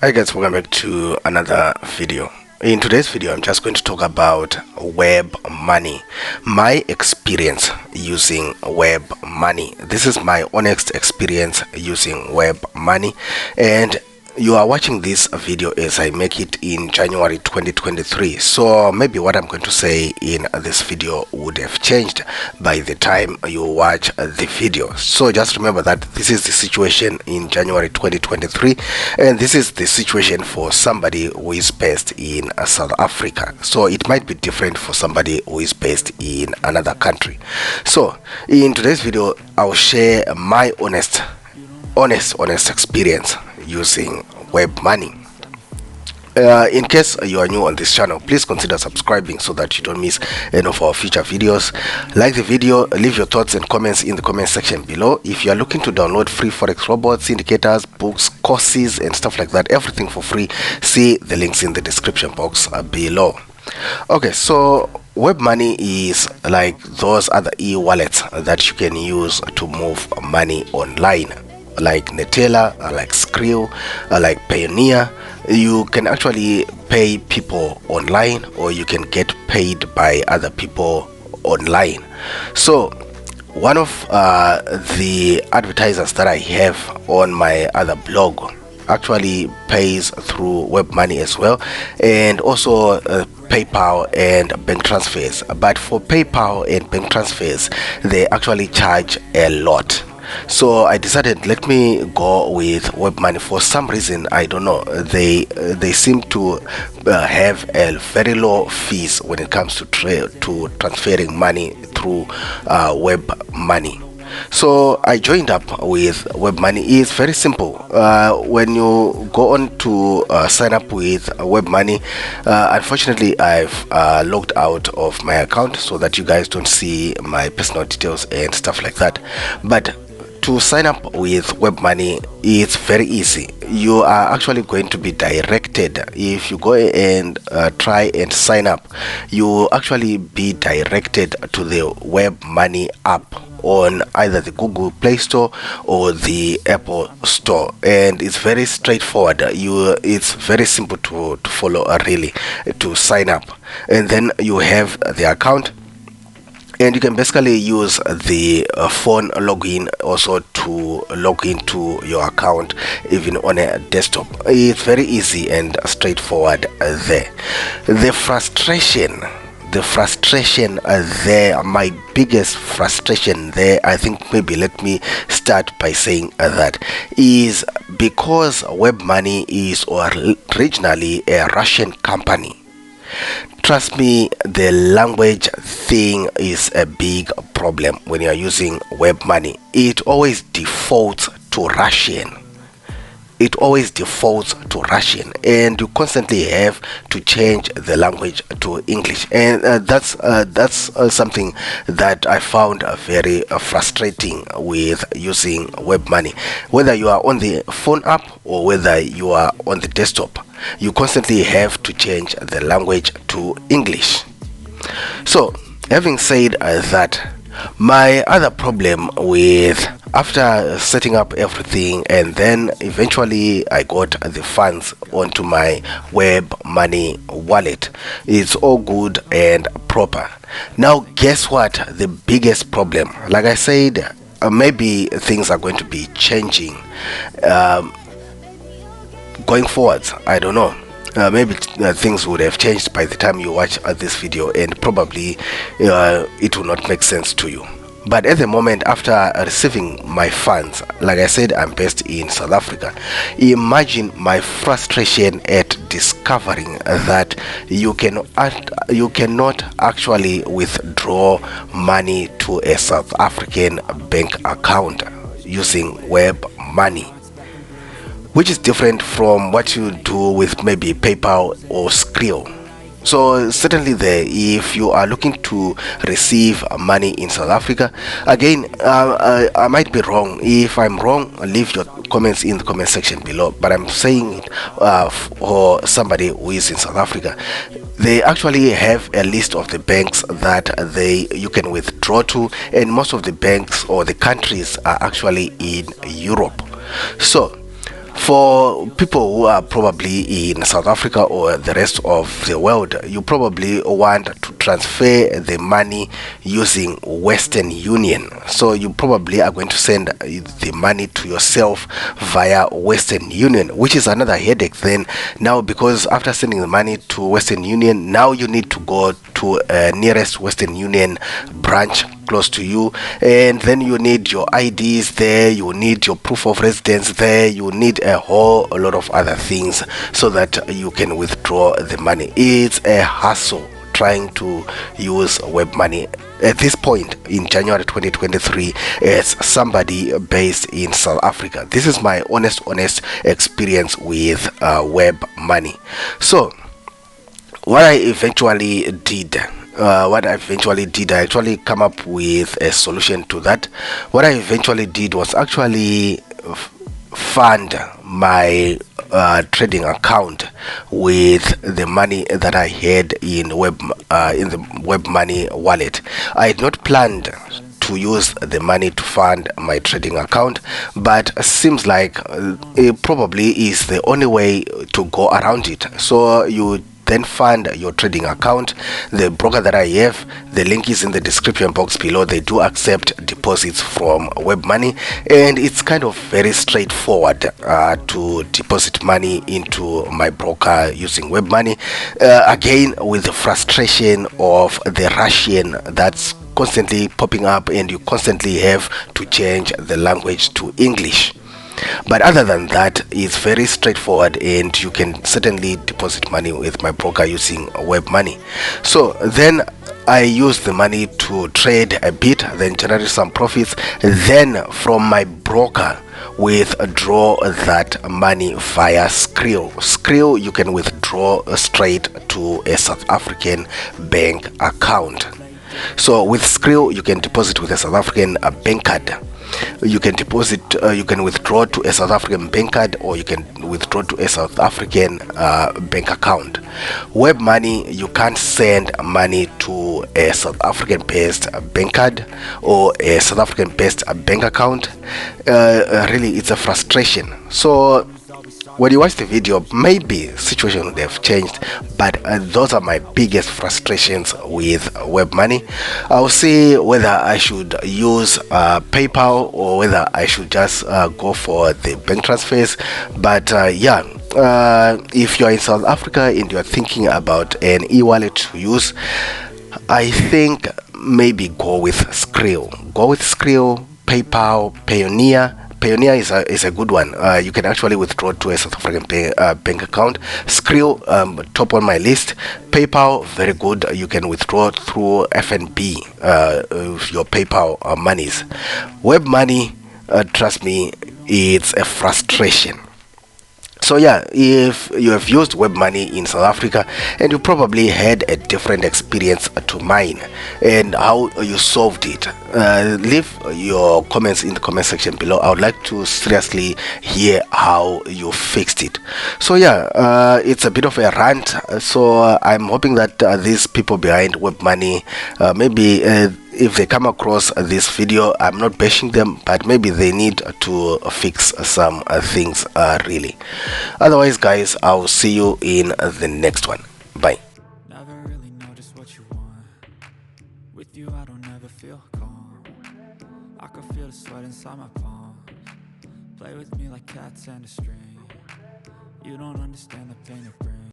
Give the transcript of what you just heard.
Hi guys, welcome back to another video. In today's video, I'm just going to talk about Webmoney, my experience using Webmoney. This is my honest experience using Webmoney, and you are watching this video as I make it in January 2023. So maybe what I'm going to say in this video would have changed by the time you watch the video. So just remember that this is the situation in January 2023, and this is the situation for somebody who is based in South Africa. So it might be different for somebody who is based in another country. So in today's video, I'll share my honest experience using Webmoney. In case you are new on this channel, please consider subscribing so that you don't miss any of our future videos. Like the video, leave your thoughts and comments in the comment section below. If you are looking to download free forex robots, indicators, books, courses and stuff like that, everything for free, see the links in the description box below. Okay, so Webmoney is like those other e-wallets that you can use to move money online, like Neteller, like Skrill, like Payoneer. You can actually pay people online, or you can get paid by other people online. So one of the advertisers that I have on my other blog actually pays through Webmoney as well, and also PayPal and bank transfers. But for PayPal and bank transfers, they actually charge a lot. So I decided, let me go with Webmoney. For some reason, I don't know, they seem to have a very low fees when it comes to transferring money through Webmoney. So I joined up with Webmoney. It's very simple. When you go on to sign up with Webmoney, unfortunately I've logged out of my account so that you guys don't see my personal details and stuff like that. But to sign up with Webmoney, it's very easy. You are actually going to be directed. If you go and try and sign up, you actually be directed to the Webmoney app on either the Google Play Store or the Apple Store, and it's very straightforward. It's very simple to follow, really, to sign up. And then you have the account, and you can basically use the phone login also to log into your account, even on a desktop. It's very easy and straightforward there. The frustration there, my biggest frustration there, I think, maybe let me start by saying that, is because Webmoney is originally a Russian company. Trust me, the language thing is a big problem when you are using Webmoney. It always defaults to Russian. It always defaults to Russian, and you constantly have to change the language to English, and that's something that I found very frustrating with using Webmoney. Whether you are on the phone app or whether you are on the desktop, you constantly have to change the language to English. So having said that, my other problem with, after setting up everything and then eventually I got the funds onto my Webmoney wallet, it's all good and proper. Now guess what? The biggest problem, like I said, maybe things are going to be changing going forwards. I don't know. Maybe things would have changed by the time you watch this video, and probably it will not make sense to you. But at the moment, after receiving my funds, like I said, I'm based in South Africa. Imagine my frustration at discovering that you cannot actually withdraw money to a South African bank account using Webmoney, which is different from what you do with maybe PayPal or Skrill. So certainly there, if you are looking to receive money in South Africa, again, I might be wrong. If I'm wrong, leave your comments in the comment section below. But I'm saying it for somebody who is in South Africa. They actually have a list of the banks that you can withdraw to, and most of the banks or the countries are actually in Europe. So For people who are probably in South Africa or the rest of the world, you probably want to transfer the money using Western Union. So you probably are going to send the money to yourself via Western Union, which is another headache then now, because after sending the money to Western Union, now you need to go to nearest Western Union branch close to you, and then you need your IDs there, you need your proof of residence there, you need a whole lot of other things so that you can withdraw the money. It's a hassle trying to use Webmoney at this point in January 2023 as somebody based in South Africa. This is my honest experience with Webmoney. So what I eventually did, I actually come up with a solution to that. What I eventually did was actually fund my trading account with the money that I had in the Webmoney wallet. I had not planned to use the money to fund my trading account, but seems like it probably is the only way to go around it. So you then fund your trading account. The broker that I have, the link is in the description box below. They do accept deposits from Webmoney, and it's kind of very straightforward to deposit money into my broker using Webmoney. Again, with the frustration of the Russian that's constantly popping up, and you constantly have to change the language to English. But other than that, it's very straightforward, and you can certainly deposit money with my broker using Webmoney. So then I use the money to trade a bit, then generate some profits, then from my broker withdraw that money via Skrill. Skrill, you can withdraw straight to a South African bank account. So with Skrill, you can deposit with a South African bank card. You can deposit, you can withdraw to a South African bank card, or you can withdraw to a South African bank account. Webmoney, you can't send money to a South African based bank card or a South African based bank account. Really, it's a frustration. So when you watch the video, maybe situation would have changed, but those are my biggest frustrations with Webmoney. I'll see whether I should use PayPal or whether I should just go for the bank transfers. But if you're in South Africa and you're thinking about an e-wallet to use, I think maybe go with Skrill. Go with Skrill, PayPal, Payoneer. Payoneer is a good one. You can actually withdraw to a South African bank account. Skrill, top on my list. PayPal, very good. You can withdraw through FNB your PayPal monies. Webmoney, trust me, it's a frustration. So yeah, if you have used Webmoney in South Africa and you probably had a different experience to mine and how you solved it, leave your comments in the comment section below. I would like to seriously hear how you fixed it. So yeah, it's a bit of a rant, so I'm hoping that these people behind Webmoney, maybe if they come across this video, I'm not bashing them, but maybe they need to fix some things really. Otherwise guys, I'll see you in the next one. Bye. Never really know just what you want. With you I don't ever feel calm. I can feel the sweat inside my palms. Play with me like cats and a string. You don't understand the pain it brings.